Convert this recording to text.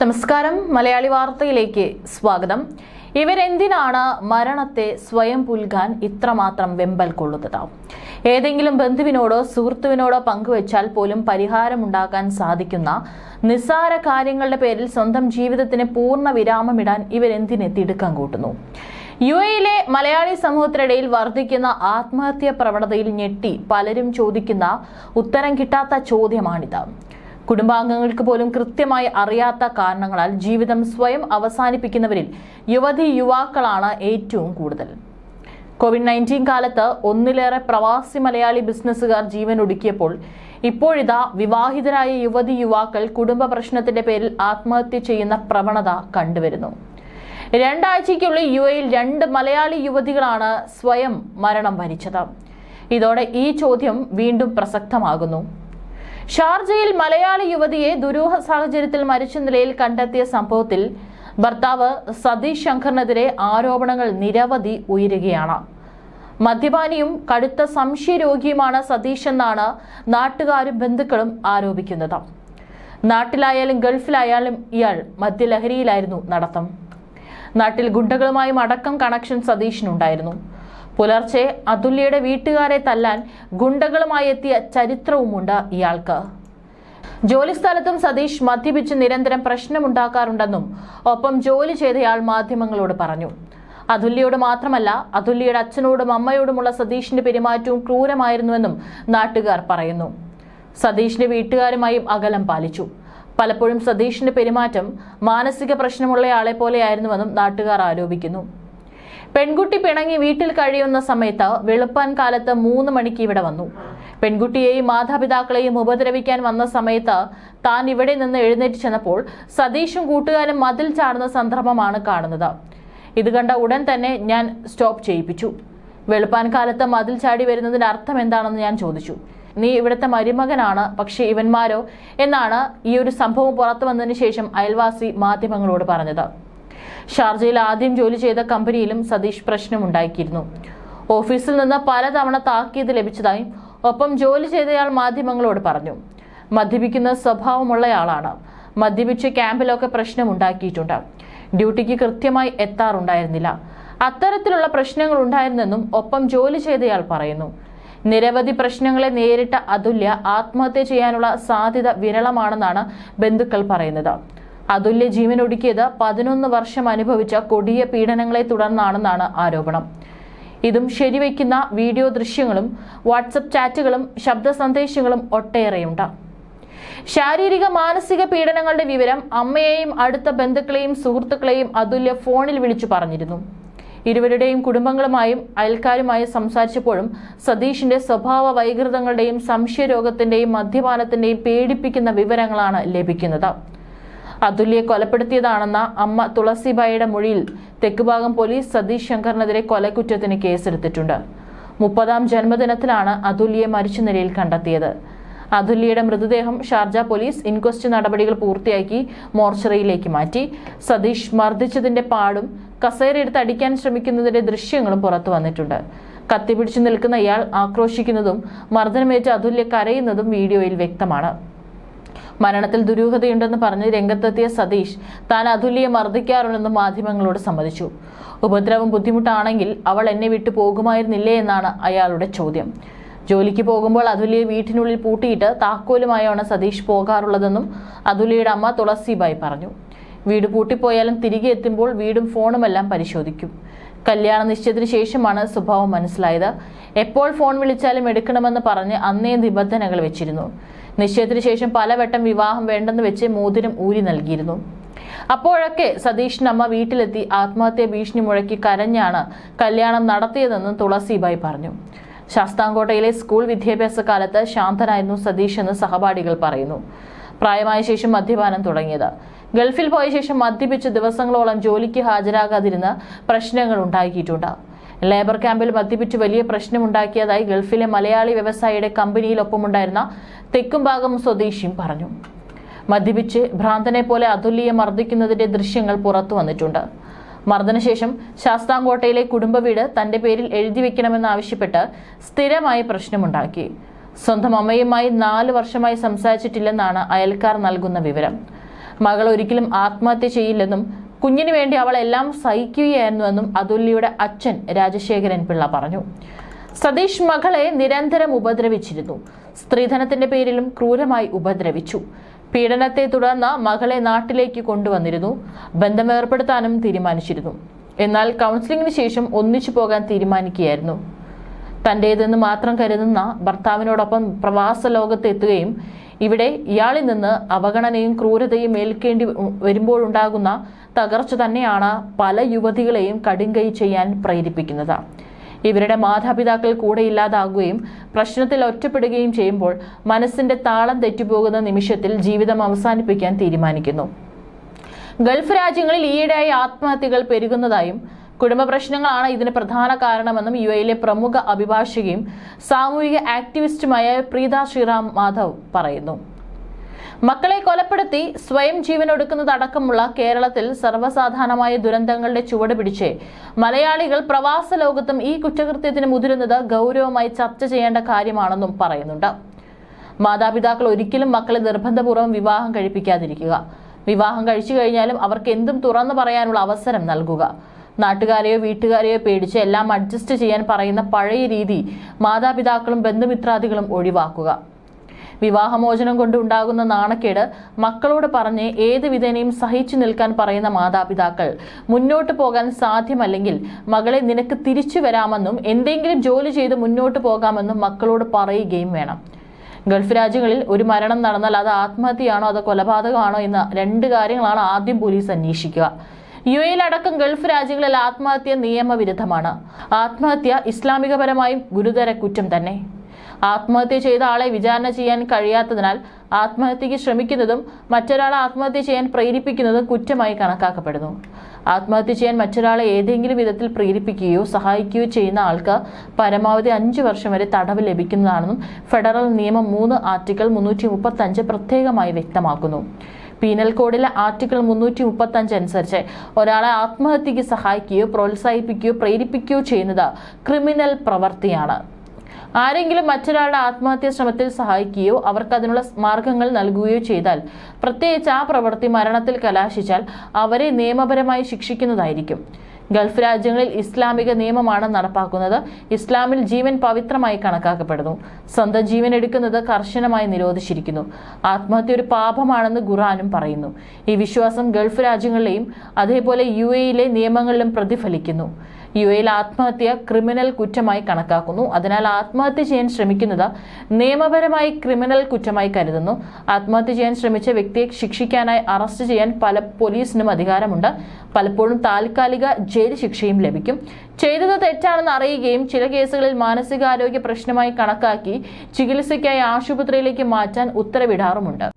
നമസ്കാരം. മലയാളി വാർത്തയിലേക്ക് സ്വാഗതം. ഇവരെന്തിനാണ് മരണത്തെ സ്വയം പുൽകാൻ ഇത്രമാത്രം വെമ്പൽ കൊള്ളുന്നത്? ഏതെങ്കിലും ബന്ധുവിനോടോ സുഹൃത്തുവിനോടോ പങ്കുവച്ചാൽ പോലും പരിഹാരമുണ്ടാക്കാൻ സാധിക്കുന്ന നിസ്സാര കാര്യങ്ങളുടെ പേരിൽ സ്വന്തം ജീവിതത്തിന് പൂർണ്ണ വിരാമമിടാൻ ഇവരെന്തിനെ തിടുക്കം കൂട്ടുന്നു? യുഎയിലെ മലയാളി സമൂഹത്തിനിടയിൽ വർദ്ധിക്കുന്ന ആത്മഹത്യാ പ്രവണതയിൽ ഞെട്ടി പലരും ചോദിക്കുന്ന ഉത്തരം കിട്ടാത്ത ചോദ്യമാണിത്. കുടുംബാംഗങ്ങൾക്ക് പോലും കൃത്യമായി അറിയാത്ത കാരണങ്ങളാൽ ജീവിതം സ്വയം അവസാനിപ്പിക്കുന്നവരിൽ യുവാക്കളാണ് ഏറ്റവും കൂടുതൽ. കോവിഡ്-19 കാലത്ത് ഒന്നിലേറെ പ്രവാസി മലയാളി ബിസിനസ്സുകാർ ജീവൻ ഒടുക്കിയപ്പോൾ ഇപ്പോഴിതാ വിവാഹിതരായ യുവാക്കൾ കുടുംബ പ്രശ്നത്തിന്റെ പേരിൽ ആത്മഹത്യ ചെയ്യുന്ന പ്രവണത കണ്ടുവരുന്നു. 2 ആഴ്ചയ്ക്കുള്ളിൽ യുഎയിൽ 2 മലയാളി യുവതികളാണ് സ്വയം മരണം വരിച്ചത്. ഇതോടെ ഈ ചോദ്യം വീണ്ടും പ്രസക്തമാകുന്നു. ഷാർജയിൽ മലയാളി യുവതിയെ ദുരൂഹ സാഹചര്യത്തിൽ മരിച്ച നിലയിൽ കണ്ടെത്തിയ സംഭവത്തിൽ ഭർത്താവ് സതീഷ് ശങ്കറിനെതിരെ ആരോപണങ്ങൾ നിരവധി ഉയരുകയാണ്. മദ്യപാനിയും കടുത്ത സംശയരോഗിയുമാണ് സതീഷ് എന്നാണ് നാട്ടുകാരും ബന്ധുക്കളും ആരോപിക്കുന്നത്. നാട്ടിലായാലും ഗൾഫിലായാലും ഇയാൾ മദ്യലഹരിയിലായിരുന്നു നടത്തം. നാട്ടിൽ ഗുണ്ടകളുമായും അടക്കം കണക്ഷൻ സതീഷിനുണ്ടായിരുന്നു. പുലർച്ചെ അതുല്യയുടെ വീട്ടുകാരെ തല്ലാൻ ഗുണ്ടകളുമായി എത്തിയ ചരിത്രവുമുണ്ട് ഇയാൾക്ക്. ജോലിസ്ഥലത്തും സതീഷ് മദ്യപിച്ച് നിരന്തരം പ്രശ്നമുണ്ടാക്കാറുണ്ടെന്നും ഒപ്പം ജോലി ചെയ്തയാൾ മാധ്യമങ്ങളോട് പറഞ്ഞു. അതുല്യയോട് മാത്രമല്ല, അതുല്യയുടെ അച്ഛനോടും അമ്മയോടുമുള്ള സതീഷിന്റെ പെരുമാറ്റവും ക്രൂരമായിരുന്നുവെന്നും നാട്ടുകാർ പറയുന്നു. സതീഷിന്റെ വീട്ടുകാരുമായും അകലം പാലിച്ചു. പലപ്പോഴും സതീഷിന്റെ പെരുമാറ്റം മാനസിക പ്രശ്നമുള്ളയാളെ പോലെയായിരുന്നുവെന്നും നാട്ടുകാർ ആരോപിക്കുന്നു. പെൺകുട്ടി പിണങ്ങി വീട്ടിൽ കഴിയുന്ന സമയത്ത് വെളുപ്പാൻ കാലത്ത് 3 മണിക്ക് ഇവിടെ വന്നു. പെൺകുട്ടിയെയും മാതാപിതാക്കളെയും ഉപദ്രവിക്കാൻ വന്ന സമയത്ത് താൻ ഇവിടെ നിന്ന് എഴുന്നേറ്റ് ചെന്നപ്പോൾ സതീഷും കൂട്ടുകാരും മതിൽ ചാടുന്ന സന്ദർഭമാണ് കാണുന്നത്. ഇത് കണ്ട ഉടൻ തന്നെ ഞാൻ സ്റ്റോപ്പ് ചെയ്യിപ്പിച്ചു. വെളുപ്പാൻ കാലത്ത് മതിൽ ചാടി വരുന്നതിന്റെ അർത്ഥം എന്താണെന്ന് ഞാൻ ചോദിച്ചു. നീ ഇവിടുത്തെ മരുമകനാണ്, പക്ഷേ ഇവന്മാരോ എന്നാണ് ഈ ഒരു സംഭവം പുറത്തു വന്നതിന് ശേഷം അയൽവാസി മാധ്യമങ്ങളോട് പറഞ്ഞത്. ഷാർജയിൽ ആദ്യം ജോലി ചെയ്ത കമ്പനിയിലും സതീഷ് പ്രശ്നമുണ്ടാക്കിയിരുന്നു. ഓഫീസിൽ നിന്ന് പലതവണ താക്കീത് ലഭിച്ചതായും ഒപ്പം ജോലി ചെയ്തയാൾ മാധ്യമങ്ങളോട് പറഞ്ഞു. മദ്യപിക്കുന്ന സ്വഭാവമുള്ളയാളാണ്. മദ്യപിച്ച് ക്യാമ്പിലൊക്കെ പ്രശ്നമുണ്ടാക്കിയിട്ടുണ്ട്. ഡ്യൂട്ടിക്ക് കൃത്യമായി എത്താറുണ്ടായിരുന്നില്ല. അത്തരത്തിലുള്ള പ്രശ്നങ്ങൾ ഉണ്ടായിരുന്നെന്നും ഒപ്പം ജോലി ചെയ്തയാൾ പറയുന്നു. നിരവധി പ്രശ്നങ്ങളെ നേരിട്ട അതുല്യ ആത്മഹത്യ ചെയ്യാനുള്ള സാധ്യത വിരളമാണെന്നാണ് ബന്ധുക്കൾ പറയുന്നത്. അതുല്യ ജീവൻ ഒടുക്കിയത് 11 വർഷം അനുഭവിച്ച കൊടിയ പീഡനങ്ങളെ തുടർന്നാണെന്നാണ് ആരോപണം. ഇതും ശരിവയ്ക്കുന്ന വീഡിയോ ദൃശ്യങ്ങളും വാട്സപ്പ് ചാറ്റുകളും ശബ്ദ സന്ദേശങ്ങളും ഒട്ടേറെയുണ്ട്. ശാരീരിക മാനസിക പീഡനങ്ങളുടെ വിവരം അമ്മയെയും അടുത്ത ബന്ധുക്കളെയും സുഹൃത്തുക്കളെയും അതുല്യ ഫോണിൽ വിളിച്ചു പറഞ്ഞിരുന്നു. ഇരുവരുടെയും കുടുംബങ്ങളുമായും അയൽക്കാരുമായും സംസാരിച്ചപ്പോഴും സതീഷിന്റെ സ്വഭാവ വൈകൃതങ്ങളുടെയും സംശയരോഗത്തിന്റെയും മദ്യപാനത്തിന്റെയും പേടിപ്പിക്കുന്ന വിവരങ്ങളാണ് ലഭിക്കുന്നത്. അതുല്യെ കൊലപ്പെടുത്തിയതാണെന്ന അമ്മ തുളസിബായിയുടെ മൊഴിയിൽ തെക്കുഭാഗം പോലീസ് സതീഷ് ശങ്കറിനെതിരെ കൊലക്കുറ്റത്തിന് കേസെടുത്തിട്ടുണ്ട്. 30ാം ജന്മദിനത്തിലാണ് അതുല്യെ മരിച്ച നിലയിൽ കണ്ടെത്തിയത്. അതുല്യയുടെ മൃതദേഹം ഷാർജ പോലീസ് ഇൻക്വസ്റ്റ് നടപടികൾ പൂർത്തിയാക്കി മോർച്ചറിയിലേക്ക് മാറ്റി. സതീഷ് മർദ്ദിച്ചതിന്റെ പാടും കസേരയെടുത്ത് അടിക്കാൻ ശ്രമിക്കുന്നതിന്റെ ദൃശ്യങ്ങളും പുറത്തു വന്നിട്ടുണ്ട്. കത്തിപിടിച്ചു നിൽക്കുന്ന ഇയാൾ ആക്രോശിക്കുന്നതും മർദ്ദനമേറ്റ് അതുല്യ കരയുന്നതും വീഡിയോയിൽ വ്യക്തമാണ്. മരണത്തിൽ ദുരൂഹതയുണ്ടെന്ന് പറഞ്ഞ് രംഗത്തെത്തിയ സതീഷ് താൻ അതുല്യെ മർദ്ദിക്കാറുണ്ടെന്ന് മാധ്യമങ്ങളോട് സമ്മതിച്ചു. ഉപദ്രവം ബുദ്ധിമുട്ടാണെങ്കിൽ അവൾ എന്നെ വിട്ടു പോകുമായിരുന്നില്ലേ എന്നാണ് അയാളുടെ ചോദ്യം. ജോലിക്ക് പോകുമ്പോൾ അതുല്യെ വീട്ടിനുള്ളിൽ പൂട്ടിയിട്ട് താക്കോലുമായാണ് സതീഷ് പോകാറുള്ളതെന്നും അതുല്യയുടെ അമ്മ തുളസിബായി പറഞ്ഞു. വീട് പൂട്ടിപ്പോയാലും തിരികെ എത്തുമ്പോൾ വീടും ഫോണുമെല്ലാം പരിശോധിക്കും. കല്യാണ നിശ്ചയത്തിന് ശേഷമാണ് സ്വഭാവം മനസ്സിലായത്. എപ്പോൾ ഫോൺ വിളിച്ചാലും എടുക്കണമെന്ന് പറഞ്ഞ് അന്നേ നിബന്ധനകൾ വെച്ചിരുന്നു. നിശ്ചയത്തിന് ശേഷം പലവട്ടം വിവാഹം വേണ്ടെന്ന് വെച്ച് മോതിരം ഊരി നൽകിയിരുന്നു. അപ്പോഴൊക്കെ സതീഷിന്റെ അമ്മ വീട്ടിലെത്തി ആത്മഹത്യാ ഭീഷണി മുഴക്കി കരഞ്ഞാണ് കല്യാണം നടത്തിയതെന്നും തുളസിബായി പറഞ്ഞു. ശാസ്താംകോട്ടയിലെ സ്കൂൾ വിദ്യാഭ്യാസ കാലത്ത് ശാന്തനായിരുന്നു സതീഷ് എന്ന് സഹപാഠികൾ പറയുന്നു. പ്രായമായ ശേഷം മദ്യപാനം തുടങ്ങിയത്. ഗൾഫിൽ പോയ ശേഷം മദ്യപിച്ച് ദിവസങ്ങളോളം ജോലിക്ക് ഹാജരാകാതിരുന്ന് പ്രശ്നങ്ങൾ ഉണ്ടാക്കിയിട്ടുണ്ട്. ലേബർ ക്യാമ്പിൽ മദ്യപിച്ച് വലിയ പ്രശ്നമുണ്ടാക്കിയതായി ഗൾഫിലെ മലയാളി വ്യവസായിയുടെ കമ്പനിയിലൊപ്പമുണ്ടായിരുന്ന തെക്കുംഭാഗം സ്വദേശിയും പറഞ്ഞു. മദ്യപിച്ച് ഭ്രാന്തനെ പോലെ അതുല്യെ മർദ്ദിക്കുന്നതിന്റെ ദൃശ്യങ്ങൾ പുറത്തു വന്നിട്ടുണ്ട്. മർദ്ദനശേഷം ശാസ്താംകോട്ടയിലെ കുടുംബ വീട് തന്റെ പേരിൽ എഴുതി വെക്കണമെന്നാവശ്യപ്പെട്ട് സ്ഥിരമായി പ്രശ്നമുണ്ടാക്കി. സ്വന്തം അമ്മയുമായി 4 വർഷമായി സംസാരിച്ചിട്ടില്ലെന്നാണ് അയൽക്കാർ നൽകുന്ന വിവരം. മകൾ ഒരിക്കലും ആത്മഹത്യ ചെയ്യില്ലെന്നും കുഞ്ഞിനു വേണ്ടി അവൾ എല്ലാം സഹിക്കുകയായിരുന്നുവെന്നും അതുല്യയുടെ അച്ഛൻ രാജശേഖരൻ പിള്ള പറഞ്ഞു. സതീഷ് മകളെ നിരന്തരം ഉപദ്രവിച്ചിരുന്നു. സ്ത്രീധനത്തിന്റെ പേരിലും ക്രൂരമായി ഉപദ്രവിച്ചു. പീഡനത്തെ തുടർന്ന് മകളെ നാട്ടിലേക്ക് കൊണ്ടുവന്നിരുന്നു. ബന്ധം ഏർപ്പെടുത്താനും തീരുമാനിച്ചിരുന്നു. എന്നാൽ കൗൺസിലിംഗിന് ശേഷം ഒന്നിച്ചു പോകാൻ തീരുമാനിക്കുകയായിരുന്നു. തന്റേതെന്ന് മാത്രം കരുതുന്ന ഭർത്താവിനോടൊപ്പം പ്രവാസ ലോകത്ത് എത്തുകയും ഇവിടെ ഇയാളിൽ നിന്ന് അവഗണനയും ക്രൂരതയും ഏൽക്കേണ്ടി വരുമ്പോഴുണ്ടാകുന്ന തകർച്ച തന്നെയാണ് പല യുവതികളെയും കടുങ്കൈ ചെയ്യാൻ പ്രേരിപ്പിക്കുന്നത്. ഇവരുടെ മാതാപിതാക്കൾ കൂടെ ഇല്ലാതാകുകയും പ്രശ്നത്തിൽ ഒറ്റപ്പെടുകയും ചെയ്യുമ്പോൾ മനസ്സിന്റെ താളം തെറ്റിപ്പോകുന്ന നിമിഷത്തിൽ ജീവിതം അവസാനിപ്പിക്കാൻ തീരുമാനിക്കുന്നു. ഗൾഫ് രാജ്യങ്ങളിൽ ഈയിടെയായി ആത്മഹത്യകൾ പെരുകുന്നതായും കുടുംബ പ്രശ്നങ്ങളാണ് ഇതിന് പ്രധാന കാരണമെന്നും യുഎയിലെ പ്രമുഖ അഭിഭാഷകയും സാമൂഹിക ആക്ടിവിസ്റ്റുമായ പ്രീത ശ്രീറാം മാധവ് പറയുന്നു. മക്കളെ കൊലപ്പെടുത്തി സ്വയം ജീവനൊടുക്കുന്നതടക്കമുള്ള കേരളത്തിൽ സർവ്വസാധാരണമായ ദുരന്തങ്ങളുടെ ചുവട് പിടിച്ച് മലയാളികൾ പ്രവാസ ലോകത്തും ഈ കുറ്റകൃത്യത്തിന് മുതിരുന്നത് ഗൗരവമായി ചർച്ച ചെയ്യേണ്ട കാര്യമാണെന്നും പറയുന്നുണ്ട്. മാതാപിതാക്കൾ ഒരിക്കലും മക്കളെ നിർബന്ധപൂർവ്വം വിവാഹം കഴിപ്പിക്കാതിരിക്കുക. വിവാഹം കഴിച്ചു കഴിഞ്ഞാലും അവർക്ക് എന്തും തുറന്നു പറയാനുള്ള അവസരം നൽകുക. നാട്ടുകാരെയോ വീട്ടുകാരെയോ പേടിച്ച് എല്ലാം അഡ്ജസ്റ്റ് ചെയ്യാൻ പറയുന്ന പഴയ രീതി മാതാപിതാക്കളും ബന്ധുമിത്രാദികളും ഒഴിവാക്കുക. വിവാഹമോചനം കൊണ്ട് ഉണ്ടാകുന്ന നാണക്കേട് മക്കളോട് പറഞ്ഞ് ഏത് വിധേനയും സഹിച്ചു നിൽക്കാൻ പറയുന്ന മാതാപിതാക്കൾ മുന്നോട്ട് പോകാൻ സാധ്യമല്ലെങ്കിൽ മകളെ നിനക്ക് തിരിച്ചു വരാമെന്നും എന്തെങ്കിലും ജോലി ചെയ്ത് മുന്നോട്ട് പോകാമെന്നും മക്കളോട് പറയുകയും വേണം. ഗൾഫ് രാജ്യങ്ങളിൽ ഒരു മരണം നടന്നാൽ അത് ആത്മഹത്യയാണോ അതോ കൊലപാതകമാണോ എന്ന രണ്ട് കാര്യങ്ങളാണ് ആദ്യം പോലീസ് അന്വേഷിക്കുക. യുഎയിലടക്കം ഗൾഫ് രാജ്യങ്ങളിൽ ആത്മഹത്യ നിയമവിരുദ്ധമാണ്. ആത്മഹത്യ ഇസ്ലാമികപരമായും ഗുരുതര കുറ്റം തന്നെ. ആത്മഹത്യ ചെയ്ത ആളെ വിചാരണ ചെയ്യാൻ കഴിയാത്തതിനാൽ ആത്മഹത്യക്ക് ശ്രമിക്കുന്നതും മറ്റൊരാളെ ആത്മഹത്യ ചെയ്യാൻ പ്രേരിപ്പിക്കുന്നതും കുറ്റമായി കണക്കാക്കപ്പെടുന്നു. ആത്മഹത്യ ചെയ്യാൻ മറ്റൊരാളെ ഏതെങ്കിലും വിധത്തിൽ പ്രേരിപ്പിക്കുകയോ സഹായിക്കുകയോ ചെയ്യുന്ന ആൾക്ക് പരമാവധി 5 വർഷം വരെ തടവ് ലഭിക്കുന്നതാണെന്നും ഫെഡറൽ നിയമം 3 ആർട്ടിക്കിൾ 335 പ്രത്യേകമായി വ്യക്തമാക്കുന്നു. പീനൽ കോഡിലെ ആർട്ടിക്കിൾ 335 അനുസരിച്ച് ഒരാളെ ആത്മഹത്യക്ക് സഹായിക്കുകയോ പ്രോത്സാഹിപ്പിക്കുകയോ പ്രേരിപ്പിക്കുകയോ ചെയ്യുന്നത് ക്രിമിനൽ പ്രവൃത്തിയാണ്. ആരെങ്കിലും മറ്റൊരാളുടെ ആത്മഹത്യാ ശ്രമത്തിൽ സഹായിക്കുകയോ അവർക്ക് അതിനുള്ള മാർഗങ്ങൾ നൽകുകയോ ചെയ്താൽ, പ്രത്യേകിച്ച് ആ പ്രവൃത്തി മരണത്തിൽ കലാശിച്ചാൽ, അവരെ നിയമപരമായി ശിക്ഷിക്കുന്നതായിരിക്കും. ഗൾഫ് രാജ്യങ്ങളിൽ ഇസ്ലാമിക നിയമമാണ് നടപ്പാക്കുന്നത്. ഇസ്ലാമിൽ ജീവൻ പവിത്രമായി കണക്കാക്കപ്പെടുന്നു. സ്വന്തം ജീവൻ എടുക്കുന്നത് കർശനമായി നിരോധിച്ചിരിക്കുന്നു. ആത്മഹത്യ ഒരു പാപമാണെന്ന് ഖുർആനും പറയുന്നു. ഈ വിശ്വാസം ഗൾഫ് രാജ്യങ്ങളിലെയും അതേപോലെ യുഎയിലെ നിയമങ്ങളിലും പ്രതിഫലിക്കുന്നു. യുഎയിൽ ആത്മഹത്യ ക്രിമിനൽ കുറ്റമായി കണക്കാക്കുന്നു. അതിനാൽ ആത്മഹത്യ ചെയ്യാൻ ശ്രമിക്കുന്നത് നിയമപരമായി ക്രിമിനൽ കുറ്റമായി കരുതുന്നു. ആത്മഹത്യ ചെയ്യാൻ ശ്രമിച്ച വ്യക്തിയെ ശിക്ഷിക്കാനായി അറസ്റ്റ് ചെയ്യാൻ പോലീസിനും അധികാരമുണ്ട്. പലപ്പോഴും താൽക്കാലിക ജയിൽ ശിക്ഷയും ലഭിക്കും. ചെയ്തത് തെറ്റാണെന്ന് അറിയുകയും ചില കേസുകളിൽ മാനസികാരോഗ്യ പ്രശ്നമായി കണക്കാക്കി ചികിത്സയ്ക്കായി ആശുപത്രിയിലേക്ക് മാറ്റാൻ ഉത്തരവിടാറുമുണ്ട്.